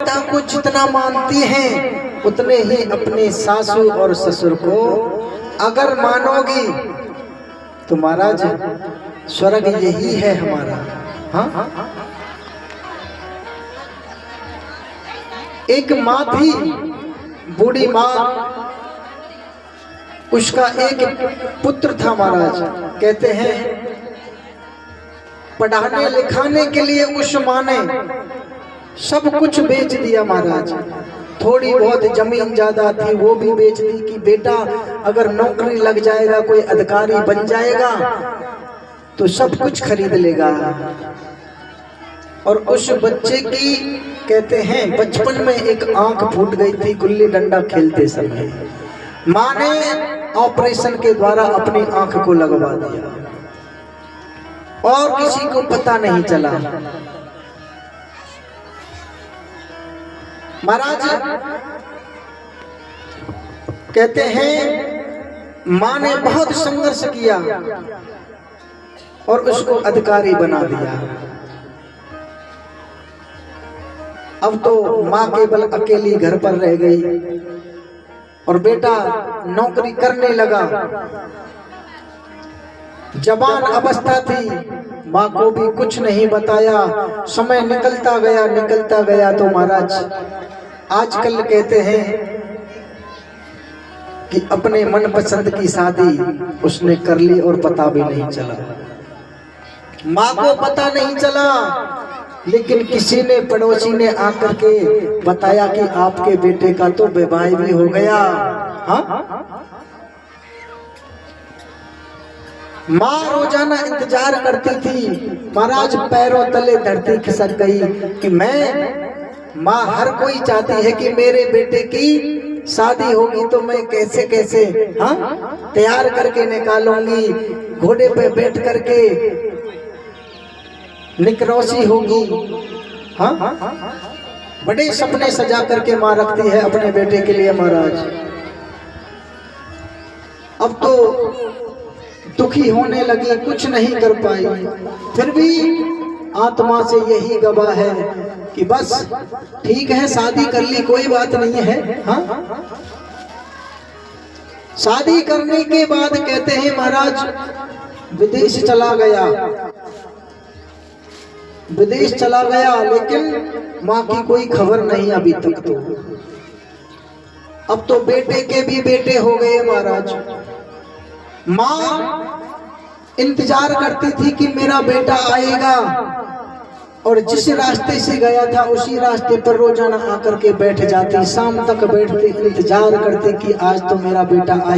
पिता को जितना मानती हैं उतने ही अपने सासू और ससुर को अगर मानोगी तो महाराज स्वर्ग यही है हमारा। हाँ, एक माँ थी, बूढ़ी माँ, उसका एक पुत्र था महाराज। कहते हैं पढ़ाने लिखाने के लिए उस माँ ने सब कुछ बेच दिया महाराज। थोड़ी बहुत जमीन ज्यादा थी वो भी बेच दी कि बेटा अगर नौकरी लग जाएगा, कोई अधिकारी बन जाएगा तो सब कुछ खरीद लेगा। और उस बच्चे की कहते हैं बचपन में एक आंख फूट गई थी गुल्ली डंडा खेलते समय। माँ ने ऑपरेशन के द्वारा अपनी आंख को लगवा दिया और किसी को पता नहीं चला। महाराज कहते हैं माँ ने बहुत संघर्ष किया और उसको अधिकारी बना दिया। अब तो माँ केवल अकेली घर पर रह गई और बेटा नौकरी करने लगा। जवान अवस्था थी, माँ को भी कुछ नहीं बताया। समय निकलता गया तो महाराज आजकल कहते हैं कि अपने मनपसंद की शादी उसने कर ली और पता भी नहीं चला। माँ को पता नहीं चला, लेकिन किसी ने पड़ोसी ने आकर के बताया कि आपके बेटे का तो विवाह भी हो गया। हाँ, माँ रोजाना इंतजार करती थी। महाराज पैरों तले धरती खिसक गई कि माँ हर कोई चाहती है कि मेरे बेटे की शादी होगी तो मैं कैसे कैसे तैयार करके निकालूंगी, घोड़े पे बैठ करके निकरौसी होगी। हाँ, बड़े सपने सजा करके माँ रखती है अपने बेटे के लिए महाराज। अब तो दुखी होने लगी, कुछ नहीं कर पाई। फिर भी आत्मा से यही गवाह है कि बस ठीक है शादी कर ली, कोई बात नहीं है। हाँ, शादी करने के बाद कहते हैं महाराज विदेश चला गया, लेकिन माँ की कोई खबर नहीं अभी तक। तो अब तो बेटे के भी बेटे हो गए महाराज। माँ इंतजार करती थी कि मेरा बेटा आएगा और जिस रास्ते से गया था उसी रास्ते पर रोजाना आकर के बैठ जाती, शाम तक बैठती, इंतजार करती कि आज तो मेरा बेटा आए।